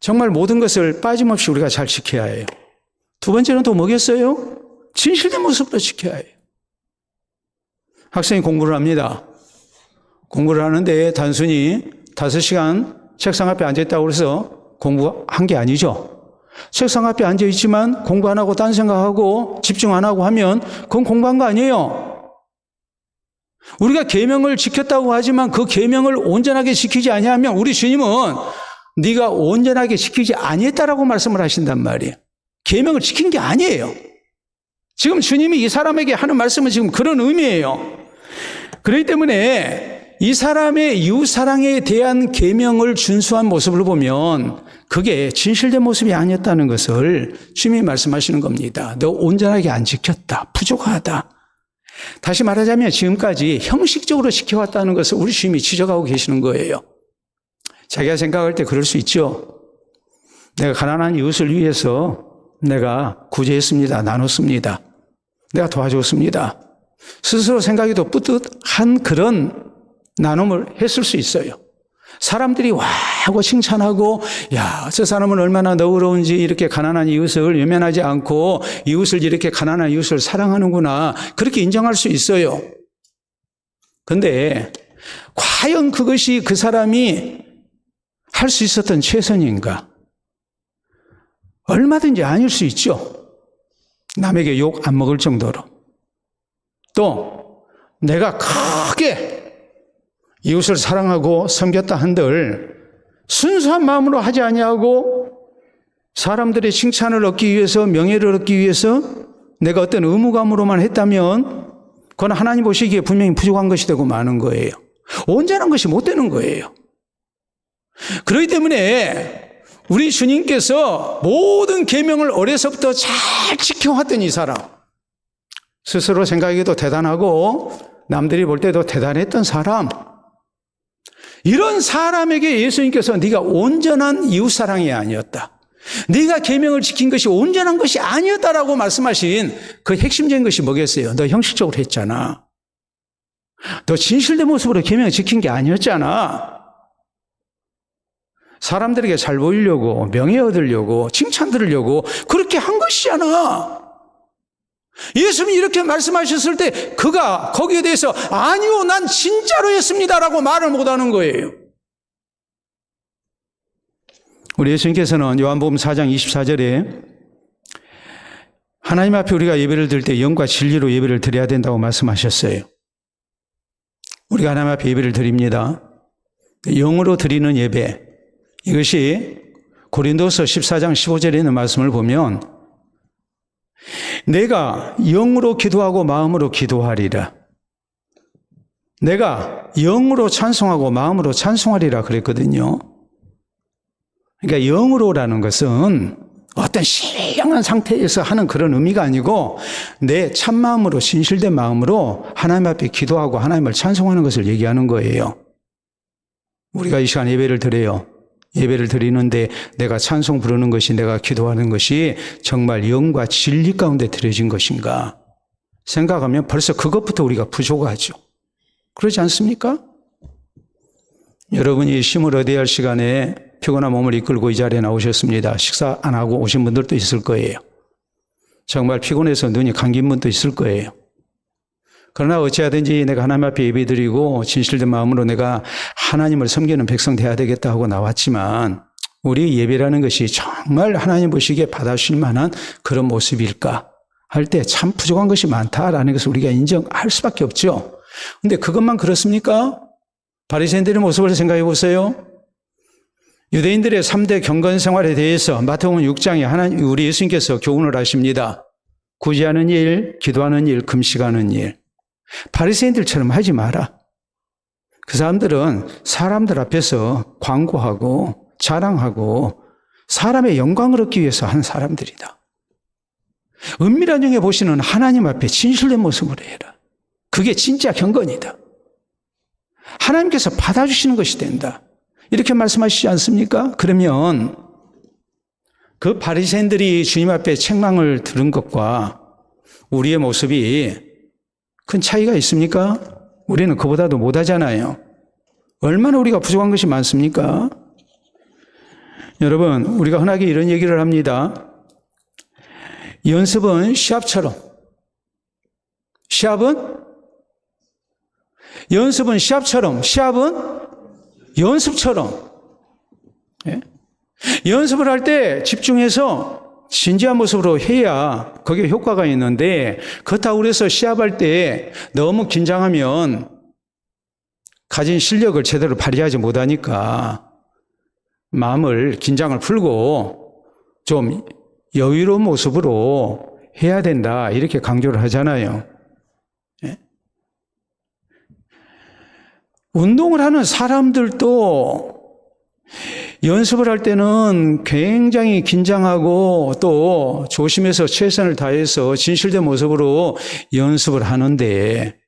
정말 모든 것을 빠짐없이 우리가 잘 지켜야 해요. 두 번째는 또 뭐겠어요? 진실된 모습으로 지켜야 해요. 학생이 공부를 합니다. 공부를 하는데 단순히 5시간 책상 앞에 앉아있다고 해서 공부한 게 아니죠. 책상 앞에 앉아있지만 공부 안 하고 딴 생각하고 집중 안 하고 하면 그건 공부한 거 아니에요. 우리가 계명을 지켰다고 하지만 그 계명을 온전하게 지키지 아니하면 우리 주님은 네가 온전하게 지키지 아니했다라고 말씀을 하신단 말이에요. 계명을 지킨 게 아니에요. 지금 주님이 이 사람에게 하는 말씀은 지금 그런 의미예요. 그렇기 때문에 이 사람의 이웃사랑에 대한 계명을 준수한 모습을 보면 그게 진실된 모습이 아니었다는 것을 주님이 말씀하시는 겁니다. 너 온전하게 안 지켰다. 부족하다. 다시 말하자면 지금까지 형식적으로 지켜왔다는 것을 우리 주님이 지적하고 계시는 거예요. 자기가 생각할 때 그럴 수 있죠. 내가 가난한 이웃을 위해서 내가 구제했습니다. 나눴습니다. 내가 도와줬습니다. 스스로 생각이 더 뿌듯한 그런 나눔을 했을 수 있어요. 사람들이 와 하고 칭찬하고 야, 저 사람은 얼마나 너그러운지 이렇게 가난한 이웃을 외면하지 않고 이웃을 이렇게 가난한 이웃을 사랑하는구나. 그렇게 인정할 수 있어요. 그런데 과연 그것이 그 사람이 할 수 있었던 최선인가? 얼마든지 아닐 수 있죠. 남에게 욕 안 먹을 정도로. 또 내가 크게 이웃을 사랑하고 섬겼다 한들 순수한 마음으로 하지 아니하고 사람들의 칭찬을 얻기 위해서 명예를 얻기 위해서 내가 어떤 의무감으로만 했다면 그건 하나님 보시기에 분명히 부족한 것이 되고 마는 거예요. 온전한 것이 못 되는 거예요. 그렇기 때문에 우리 주님께서 모든 계명을 어려서부터 잘 지켜왔던 이 사람, 스스로 생각하기도 대단하고 남들이 볼 때도 대단했던 사람, 이런 사람에게 예수님께서 네가 온전한 이웃사랑이 아니었다, 네가 계명을 지킨 것이 온전한 것이 아니었다라고 말씀하신 그 핵심적인 것이 뭐겠어요? 너 형식적으로 했잖아. 너 진실된 모습으로 계명을 지킨 게 아니었잖아. 사람들에게 잘 보이려고, 명예 얻으려고, 칭찬 들으려고 그렇게 한 것이잖아. 예수님이 이렇게 말씀하셨을 때 그가 거기에 대해서 아니요, 난 진짜로 했습니다라고 말을 못하는 거예요. 우리 예수님께서는 요한복음 4장 24절에 하나님 앞에 우리가 예배를 드릴 때 영과 진리로 예배를 드려야 된다고 말씀하셨어요. 우리가 하나님 앞에 예배를 드립니다. 영으로 드리는 예배, 이것이 고린도서 14장 15절에 있는 말씀을 보면 내가 영으로 기도하고 마음으로 기도하리라, 내가 영으로 찬송하고 마음으로 찬송하리라 그랬거든요. 그러니까 영으로라는 것은 어떤 신령한 상태에서 하는 그런 의미가 아니고 내 참마음으로, 진실된 마음으로 하나님 앞에 기도하고 하나님을 찬송하는 것을 얘기하는 거예요. 우리가 이 시간 예배를 드려요. 예배를 드리는데 내가 찬송 부르는 것이, 내가 기도하는 것이 정말 영과 진리 가운데 드려진 것인가 생각하면 벌써 그것부터 우리가 부족하죠. 그러지 않습니까? 여러분이 쉼을 얻어야 할 시간에 피곤한 몸을 이끌고 이 자리에 나오셨습니다. 식사 안 하고 오신 분들도 있을 거예요. 정말 피곤해서 눈이 감긴 분도 있을 거예요. 그러나 어찌하든지 내가 하나님 앞에 예배드리고 진실된 마음으로 내가 하나님을 섬기는 백성 되어야 되겠다 하고 나왔지만 우리 예배라는 것이 정말 하나님 보시기에 받아주실 만한 그런 모습일까 할 때 참 부족한 것이 많다라는 것을 우리가 인정할 수밖에 없죠. 그런데 그것만 그렇습니까? 바리새인들의 모습을 생각해 보세요. 유대인들의 3대 경건 생활에 대해서 마태복음 6장에 우리 예수님께서 교훈을 하십니다. 구제하는 일, 기도하는 일, 금식하는 일. 바리새인들처럼 하지 마라. 그 사람들은 사람들 앞에서 광고하고 자랑하고 사람의 영광을 얻기 위해서 하는 사람들이다. 은밀한 영에 보시는 하나님 앞에 진실된 모습으로 해라. 그게 진짜 경건이다. 하나님께서 받아주시는 것이 된다. 이렇게 말씀하시지 않습니까? 그러면 그 바리새인들이 주님 앞에 책망을 들은 것과 우리의 모습이 큰 차이가 있습니까? 우리는 그보다도 못하잖아요. 얼마나 우리가 부족한 것이 많습니까? 여러분, 우리가 흔하게 이런 얘기를 합니다. 연습은 시합처럼. 연습은 시합처럼. 시합은 연습처럼. 예? 연습을 할 때 집중해서 진지한 모습으로 해야 거기에 효과가 있는데, 그렇다고 해서 시합할 때 너무 긴장하면 가진 실력을 제대로 발휘하지 못하니까 마음을, 긴장을 풀고 좀 여유로운 모습으로 해야 된다, 이렇게 강조를 하잖아요. 예? 운동을 하는 사람들도 연습을 할 때는 굉장히 긴장하고 또 조심해서 최선을 다해서 진실된 모습으로 연습을 하는데,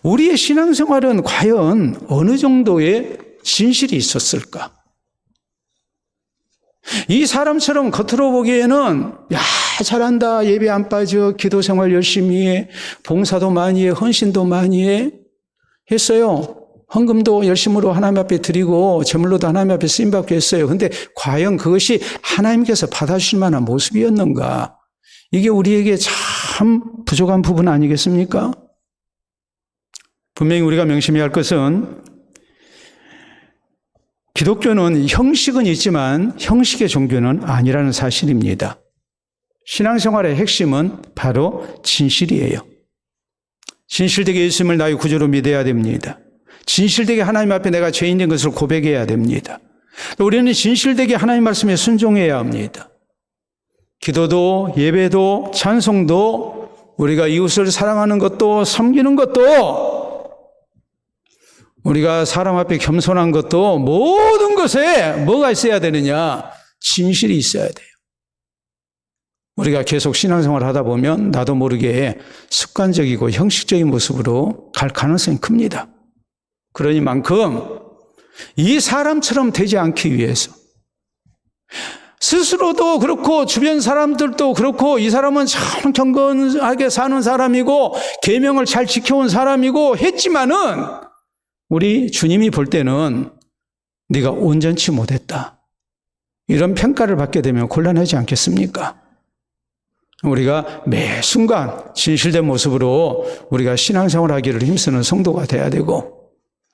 우리의 신앙생활은 과연 어느 정도의 진실이 있었을까? 이 사람처럼 겉으로 보기에는 잘한다, 예배 안 빠져, 기도 생활 열심히 해, 봉사도 많이 해, 헌신도 많이 해 했어요. 헌금도 열심으로 하나님 앞에 드리고 제물로도 하나님 앞에 쓰임받게 했어요. 그런데 과연 그것이 하나님께서 받아주실 만한 모습이었는가? 이게 우리에게 참 부족한 부분 아니겠습니까? 분명히 우리가 명심해야 할 것은, 기독교는 형식은 있지만 형식의 종교는 아니라는 사실입니다. 신앙생활의 핵심은 바로 진실이에요. 진실되게 예수님을 나의 구주로 믿어야 됩니다. 진실되게 하나님 앞에 내가 죄인된 것을 고백해야 됩니다. 또 우리는 진실되게 하나님 말씀에 순종해야 합니다. 기도도, 예배도, 찬송도, 우리가 이웃을 사랑하는 것도, 섬기는 것도, 우리가 사람 앞에 겸손한 것도, 모든 것에 뭐가 있어야 되느냐? 진실이 있어야 돼요. 우리가 계속 신앙생활을 하다 보면 나도 모르게 습관적이고 형식적인 모습으로 갈 가능성이 큽니다. 그러니만큼 이 사람처럼 되지 않기 위해서 스스로도 그렇고 주변 사람들도 그렇고, 이 사람은 참 경건하게 사는 사람이고 계명을 잘 지켜온 사람이고 했지만은 우리 주님이 볼 때는 네가 온전치 못했다, 이런 평가를 받게 되면 곤란하지 않겠습니까? 우리가 매 순간 진실된 모습으로 우리가 신앙생활을 하기를 힘쓰는 성도가 돼야 되고,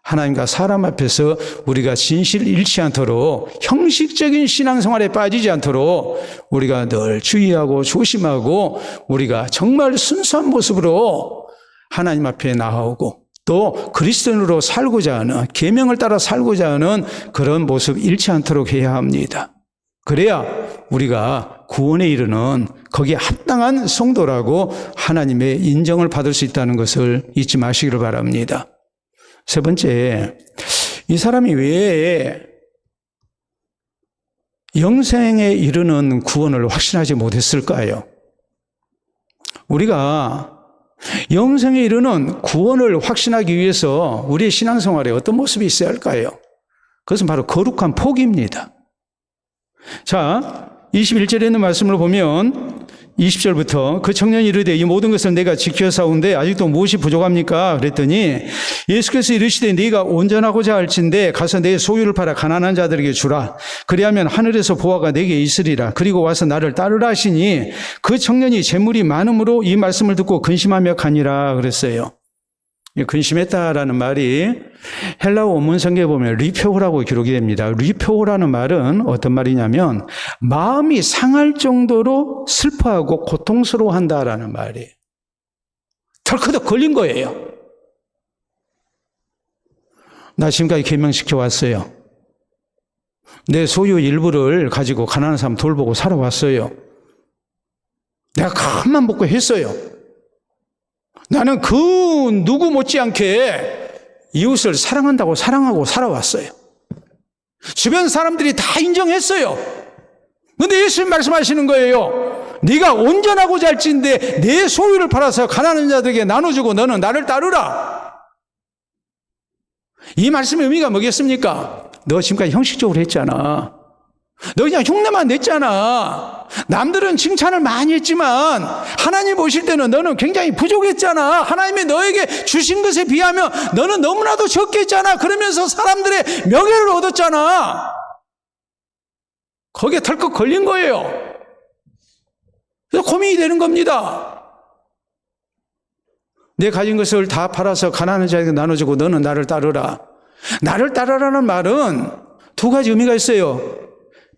하나님과 사람 앞에서 우리가 진실을 잃지 않도록, 형식적인 신앙생활에 빠지지 않도록 우리가 늘 주의하고 조심하고, 우리가 정말 순수한 모습으로 하나님 앞에 나아오고 또 그리스도인으로 살고자 하는, 계명을 따라 살고자 하는 그런 모습 잃지 않도록 해야 합니다. 그래야 우리가 구원에 이르는 거기에 합당한 성도라고 하나님의 인정을 받을 수 있다는 것을 잊지 마시기를 바랍니다. 세 번째, 이 사람이 왜 영생에 이르는 구원을 확신하지 못했을까요? 우리가 영생에 이르는 구원을 확신하기 위해서 우리의 신앙생활에 어떤 모습이 있어야 할까요? 그것은 바로 거룩한 포기입니다. 자, 21절에 있는 말씀을 보면 20절부터 그 청년이 이르되 이 모든 것을 내가 지켜사온데 아직도 무엇이 부족합니까? 그랬더니 예수께서 이르시되 네가 온전하고자 할진대 가서 내 소유를 팔아 가난한 자들에게 주라. 그리하면 하늘에서 보화가 내게 있으리라. 그리고 와서 나를 따르라 하시니 그 청년이 재물이 많음으로 이 말씀을 듣고 근심하며 가니라 그랬어요. 근심했다라는 말이 헬라어 원문 성경에 보면 리표호라고 기록이 됩니다. 리표호라는 말은 어떤 말이냐면 마음이 상할 정도로 슬퍼하고 고통스러워한다라는 말이에요. 덜커덕 걸린 거예요. 나 지금까지 계명시켜 왔어요. 내 소유 일부를 가지고 가난한 사람 돌보고 살아왔어요. 내가 큰맘 먹고 했어요. 나는 그 누구 못지않게 이웃을 사랑한다고 사랑하고 살아왔어요. 주변 사람들이 다 인정했어요. 그런데 예수님 말씀하시는 거예요. 네가 온전하고자 할진대 내 소유를 팔아서 가난한 자들에게 나눠주고 너는 나를 따르라. 이 말씀의 의미가 뭐겠습니까? 너 지금까지 형식적으로 했잖아. 너 그냥 흉내만 냈잖아. 남들은 칭찬을 많이 했지만 하나님 보실 때는 너는 굉장히 부족했잖아. 하나님이 너에게 주신 것에 비하면 너는 너무나도 적게 했잖아. 그러면서 사람들의 명예를 얻었잖아. 거기에 덜컥 걸린 거예요. 그래서 고민이 되는 겁니다. 내 가진 것을 다 팔아서 가난한 자에게 나눠주고 너는 나를 따르라. 나를 따르라는 말은 두 가지 의미가 있어요.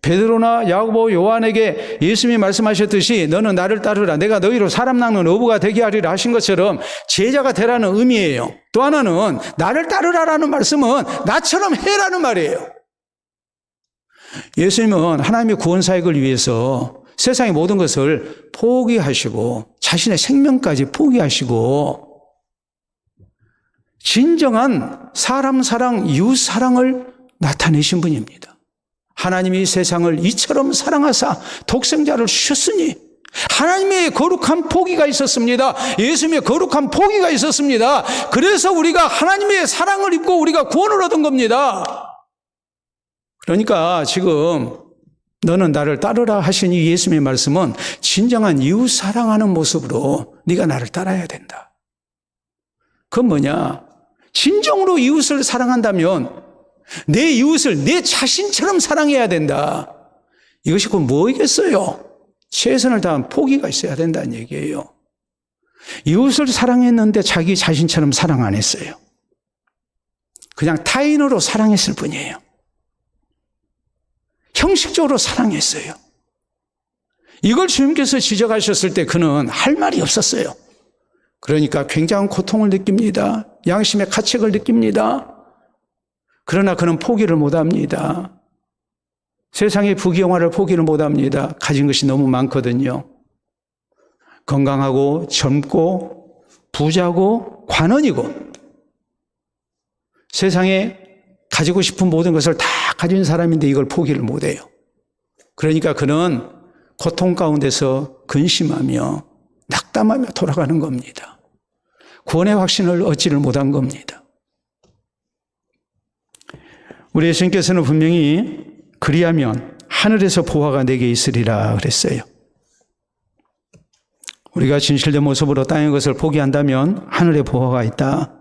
베드로나 야고보, 요한에게 예수님이 말씀하셨듯이 너는 나를 따르라. 내가 너희로 사람 낚는 어부가 되게 하리라 하신 것처럼 제자가 되라는 의미예요. 또 하나는 나를 따르라라는 말씀은 나처럼 해라는 말이에요. 예수님은 하나님의 구원 사역을 위해서 세상의 모든 것을 포기하시고 자신의 생명까지 포기하시고 진정한 사람 사랑, 이웃 사랑을 나타내신 분입니다. 하나님이 세상을 이처럼 사랑하사 독생자를 주셨으니 하나님의 거룩한 포기가 있었습니다. 예수님의 거룩한 포기가 있었습니다. 그래서 우리가 하나님의 사랑을 입고 우리가 구원을 얻은 겁니다. 그러니까 지금 너는 나를 따르라 하신 이 예수님의 말씀은 진정한 이웃 사랑하는 모습으로 네가 나를 따라야 된다. 그건 뭐냐? 진정으로 이웃을 사랑한다면 내 이웃을 내 자신처럼 사랑해야 된다. 이것이 곧 뭐이겠어요? 최선을 다한 포기가 있어야 된다는 얘기예요. 이웃을 사랑했는데 자기 자신처럼 사랑 안 했어요. 그냥 타인으로 사랑했을 뿐이에요. 형식적으로 사랑했어요. 이걸 주님께서 지적하셨을 때 그는 할 말이 없었어요. 그러니까 굉장한 고통을 느낍니다. 양심의 가책을 느낍니다. 그러나 그는 포기를 못합니다. 세상의 부귀영화를 포기를 못합니다. 가진 것이 너무 많거든요. 건강하고 젊고 부자고 관원이고 세상에 가지고 싶은 모든 것을 다 가진 사람인데 이걸 포기를 못해요. 그러니까 그는 고통 가운데서 근심하며 낙담하며 돌아가는 겁니다. 구원의 확신을 얻지를 못한 겁니다. 우리 예수님께서는 분명히 그리하면 하늘에서 보화가 내게 있으리라 그랬어요. 우리가 진실된 모습으로 땅의 것을 포기한다면 하늘에 보화가 있다.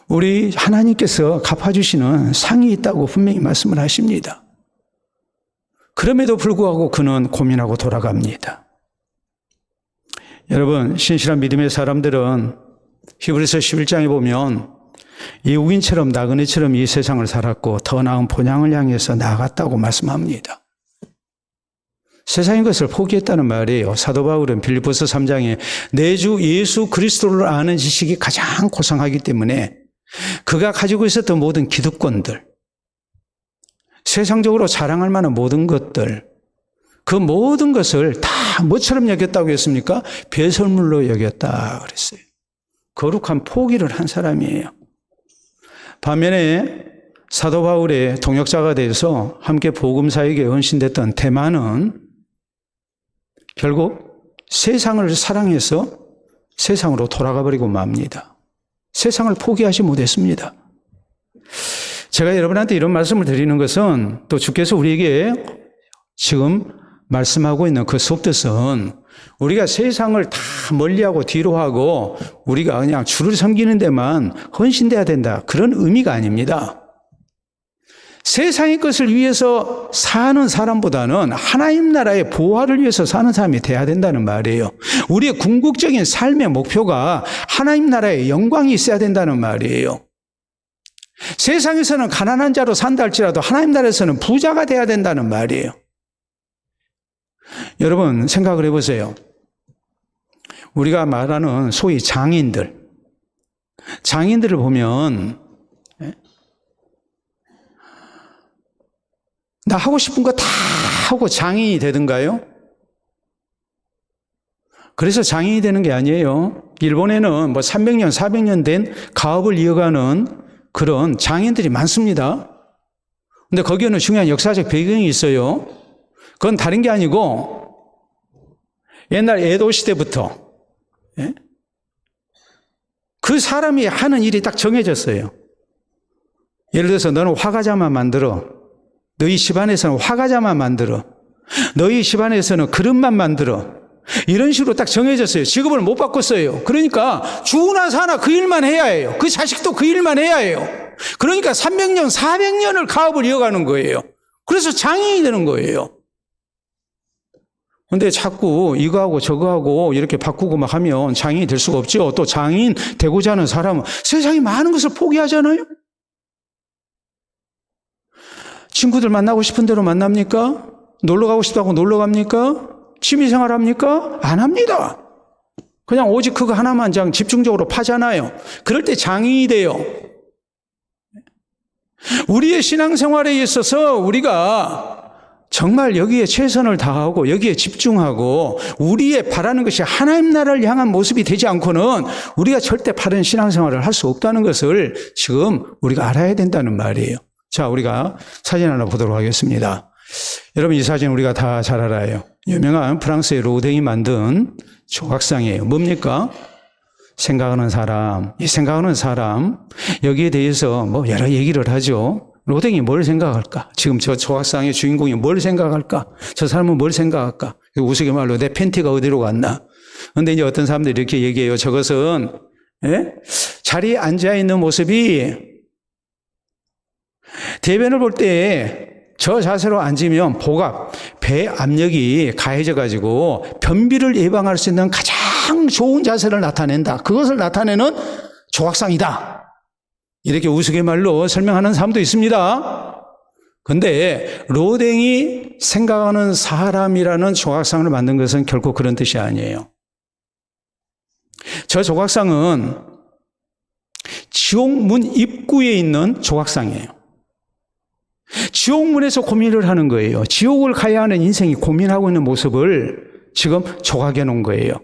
우리 하나님께서 갚아주시는 상이 있다고 분명히 말씀을 하십니다. 그럼에도 불구하고 그는 고민하고 돌아갑니다. 여러분, 신실한 믿음의 사람들은 히브리서 11장에 보면 이국인처럼 나그네처럼 이 세상을 살았고 더 나은 본향을 향해서 나아갔다고 말씀합니다. 세상의 것을 포기했다는 말이에요. 사도 바울은 빌립보서 3장에 내 주 예수 그리스도를 아는 지식이 가장 고상하기 때문에 그가 가지고 있었던 모든 기득권들, 세상적으로 자랑할 만한 모든 것들, 그 모든 것을 다 뭐처럼 여겼다고 했습니까? 배설물로 여겼다 그랬어요. 거룩한 포기를 한 사람이에요. 반면에 사도 바울의 동역자가 돼서 함께 복음사에게 헌신됐던 데마는 결국 세상을 사랑해서 세상으로 돌아가 버리고 맙니다. 세상을 포기하지 못했습니다. 제가 여러분한테 이런 말씀을 드리는 것은 또 주께서 우리에게 지금 말씀하고 있는 그 속뜻은 우리가 세상을 다 멀리하고 뒤로하고 우리가 그냥 주를 섬기는 데만 헌신돼야 된다. 그런 의미가 아닙니다. 세상의 것을 위해서 사는 사람보다는 하나님 나라의 보화를 위해서 사는 사람이 돼야 된다는 말이에요. 우리의 궁극적인 삶의 목표가 하나님 나라의 영광이 있어야 된다는 말이에요. 세상에서는 가난한 자로 산다 할지라도 하나님 나라에서는 부자가 돼야 된다는 말이에요. 여러분 생각을 해보세요. 우리가 말하는 소위 장인들을 보면 나 하고 싶은 거 다 하고 장인이 되든가요? 그래서 장인이 되는 게 아니에요. 일본에는 뭐 300년, 400년 된 가업을 이어가는 그런 장인들이 많습니다. 근데 거기에는 중요한 역사적 배경이 있어요. 그건 다른 게 아니고 옛날 에도 시대부터 그 사람이 하는 일이 딱 정해졌어요. 예를 들어서 너는 화가자만 만들어. 너희 집안에서는 화과자만 만들어. 너희 집안에서는 그릇만 만들어. 이런 식으로 딱 정해졌어요. 직업을 못 바꿨어요. 그러니까 죽으나 사나 그 일만 해야 해요. 그 자식도 그 일만 해야 해요. 그러니까 300년, 400년을 가업을 이어가는 거예요. 그래서 장인이 되는 거예요. 근데 자꾸 이거하고 저거하고 이렇게 바꾸고 막 하면 장인이 될 수가 없죠. 또 장인 되고자 하는 사람은 세상에 많은 것을 포기하잖아요. 친구들 만나고 싶은 대로 만납니까? 놀러 가고 싶다고 놀러 갑니까? 취미생활 합니까? 안 합니다. 그냥 오직 그거 하나만 집중적으로 파잖아요. 그럴 때 장인이 돼요. 우리의 신앙생활에 있어서 우리가 정말 여기에 최선을 다하고 여기에 집중하고 우리의 바라는 것이 하나님 나라를 향한 모습이 되지 않고는 우리가 절대 바른 신앙생활을 할 수 없다는 것을 지금 우리가 알아야 된다는 말이에요. 자, 우리가 사진 하나 보도록 하겠습니다. 여러분, 이 사진 우리가 다 잘 알아요. 유명한 프랑스의 로댕이 만든 조각상이에요. 뭡니까? 생각하는 사람. 이 생각하는 사람, 여기에 대해서 뭐 여러 얘기를 하죠. 로댕이 뭘 생각할까? 지금 저 조각상의 주인공이 뭘 생각할까? 저 사람은 뭘 생각할까? 우스갯말로 내 팬티가 어디로 갔나? 그런데 이제 어떤 사람들이 이렇게 얘기해요. 저것은 자리에 앉아있는 모습이 대변을 볼 때 저 자세로 앉으면 복압, 배 압력이 가해져가지고 변비를 예방할 수 있는 가장 좋은 자세를 나타낸다. 그것을 나타내는 조각상이다. 이렇게 우스갯말로 설명하는 사람도 있습니다. 그런데 로댕이 생각하는 사람이라는 조각상을 만든 것은 결코 그런 뜻이 아니에요. 저 조각상은 지옥문 입구에 있는 조각상이에요. 지옥문에서 고민을 하는 거예요. 지옥을 가야 하는 인생이 고민하고 있는 모습을 지금 조각해 놓은 거예요.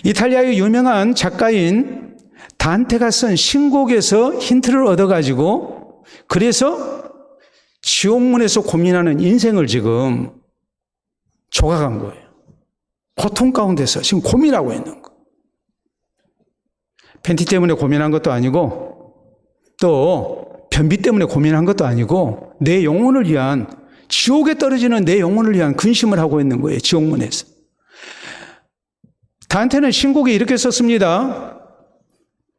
이탈리아의 유명한 작가인 단테가 쓴 신곡에서 힌트를 얻어가지고 그래서 지옥문에서 고민하는 인생을 지금 조각한 거예요. 고통 가운데서 지금 고민하고 있는 거. 팬티 때문에 고민한 것도 아니고 또 변비 때문에 고민한 것도 아니고 내 영혼을 위한, 지옥에 떨어지는 내 영혼을 위한 근심을 하고 있는 거예요. 지옥문에서. 단테는 신곡에 이렇게 썼습니다.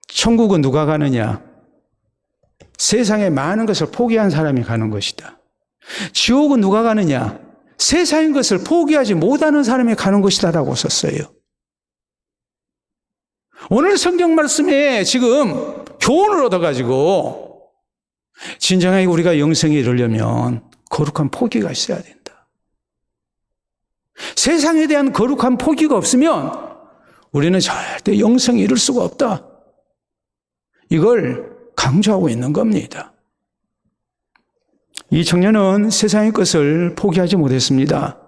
천국은 누가 가느냐? 세상에 많은 것을 포기한 사람이 가는 것이다. 지옥은 누가 가느냐? 세상의 것을 포기하지 못하는 사람이 가는 것이다라고 썼어요. 오늘 성경 말씀에 지금 교훈을 얻어가지고 진정하게 우리가 영생에 이르려면 거룩한 포기가 있어야 된다. 세상에 대한 거룩한 포기가 없으면 우리는 절대 영생에 이를 수가 없다. 이걸 강조하고 있는 겁니다. 이 청년은 세상의 것을 포기하지 못했습니다.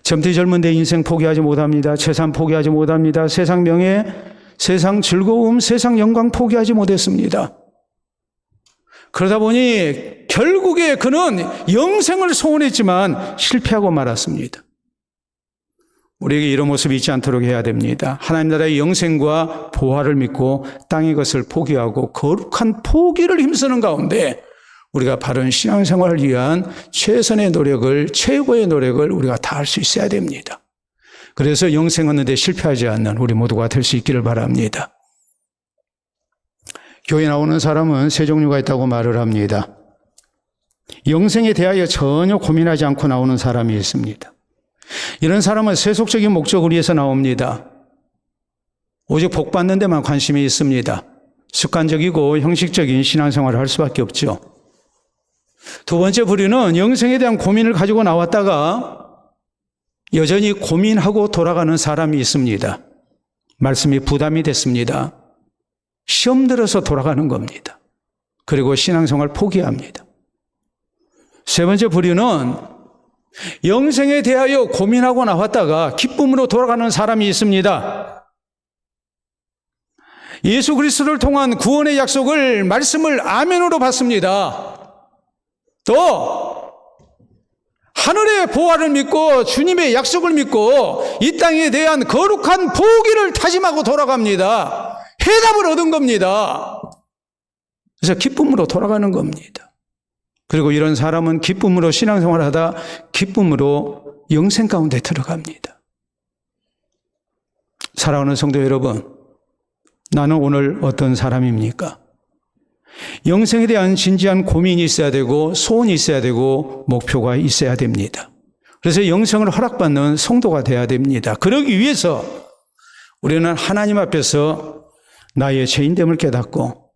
젊디 젊은 내 인생 포기하지 못합니다. 재산 포기하지 못합니다. 세상 명예, 세상 즐거움, 세상 영광 포기하지 못했습니다. 그러다 보니 결국에 그는 영생을 소원했지만 실패하고 말았습니다. 우리에게 이런 모습이 있지 않도록 해야 됩니다. 하나님 나라의 영생과 보화를 믿고 땅의 것을 포기하고 거룩한 포기를 힘쓰는 가운데 우리가 바른 신앙생활을 위한 최선의 노력을, 최고의 노력을 우리가 다할 수 있어야 됩니다. 그래서 영생 얻는데 실패하지 않는 우리 모두가 될 수 있기를 바랍니다. 교회 나오는 사람은 세 종류가 있다고 말을 합니다. 영생에 대하여 전혀 고민하지 않고 나오는 사람이 있습니다. 이런 사람은 세속적인 목적을 위해서 나옵니다. 오직 복 받는 데만 관심이 있습니다. 습관적이고 형식적인 신앙생활을 할 수밖에 없죠. 두 번째 부류는 영생에 대한 고민을 가지고 나왔다가 여전히 고민하고 돌아가는 사람이 있습니다. 말씀이 부담이 됐습니다. 시험 들어서 돌아가는 겁니다. 그리고 신앙생활 포기합니다. 세 번째 부류는 영생에 대하여 고민하고 나왔다가 기쁨으로 돌아가는 사람이 있습니다. 예수 그리스도를 통한 구원의 약속을, 말씀을 아멘으로 받습니다. 또 하늘의 보화를 믿고 주님의 약속을 믿고 이 땅에 대한 거룩한 포기를 다짐하고 돌아갑니다. 해답을 얻은 겁니다. 그래서 기쁨으로 돌아가는 겁니다. 그리고 이런 사람은 기쁨으로 신앙생활하다 기쁨으로 영생 가운데 들어갑니다. 사랑하는 성도 여러분, 나는 오늘 어떤 사람입니까? 영생에 대한 진지한 고민이 있어야 되고 소원이 있어야 되고 목표가 있어야 됩니다. 그래서 영생을 허락받는 성도가 돼야 됩니다. 그러기 위해서 우리는 하나님 앞에서 나의 죄인됨을 깨닫고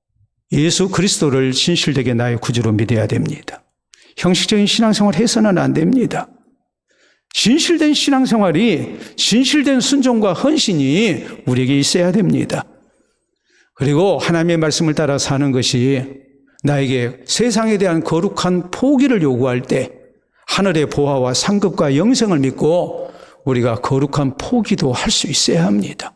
예수 그리스도를 진실되게 나의 구주로 믿어야 됩니다. 형식적인 신앙생활을 해서는 안 됩니다. 진실된 신앙생활이, 진실된 순종과 헌신이 우리에게 있어야 됩니다. 그리고 하나님의 말씀을 따라 사는 것이 나에게 세상에 대한 거룩한 포기를 요구할 때 하늘의 보화와 상급과 영생을 믿고 우리가 거룩한 포기도 할 수 있어야 합니다.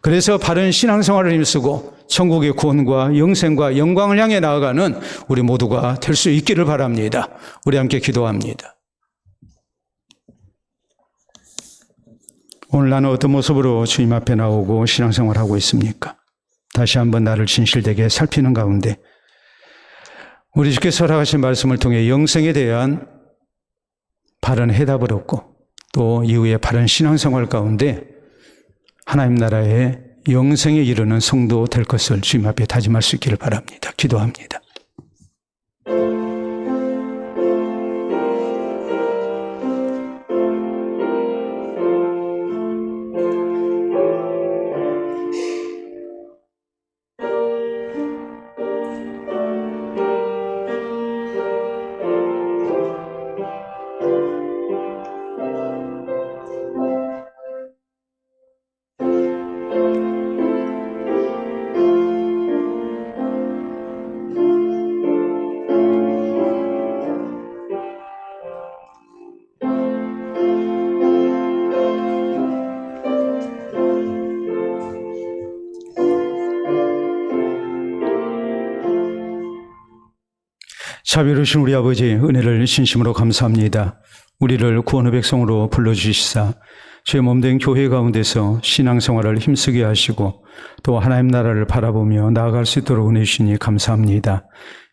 그래서 바른 신앙생활을 힘쓰고 천국의 구원과 영생과 영광을 향해 나아가는 우리 모두가 될 수 있기를 바랍니다. 우리 함께 기도합니다. 오늘 나는 어떤 모습으로 주님 앞에 나오고 신앙생활하고 있습니까? 다시 한번 나를 진실되게 살피는 가운데 우리 주께서 허락하신 말씀을 통해 영생에 대한 바른 해답을 얻고 또 이후에 바른 신앙생활 가운데 하나님 나라의 영생에 이르는 성도 될 것을 주님 앞에 다짐할 수 있기를 바랍니다. 기도합니다. 자비로우신 우리 아버지 은혜를 진심으로 감사합니다. 우리를 구원의 백성으로 불러주시사 주의 몸된 교회 가운데서 신앙생활을 힘쓰게 하시고 또 하나님 나라를 바라보며 나아갈 수 있도록 은혜 주시니 감사합니다.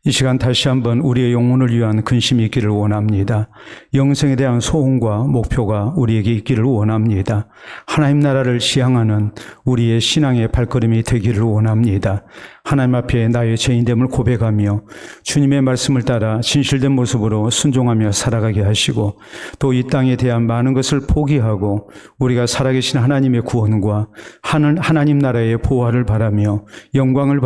이 시간 다시 한번 우리의 영혼을 위한 근심이 있기를 원합니다. 영생에 대한 소원과 목표가 우리에게 있기를 원합니다. 하나님 나라를 지향하는 우리의 신앙의 발걸음이 되기를 원합니다. 하나님 앞에 나의 죄인됨을 고백하며 주님의 말씀을 따라 진실된 모습으로 순종하며 살아가게 하시고 또 이 땅에 대한 많은 것을 포기하고 우리가 살아계신 하나님의 구원과 하나님 나라의 보호를 바라며 영광을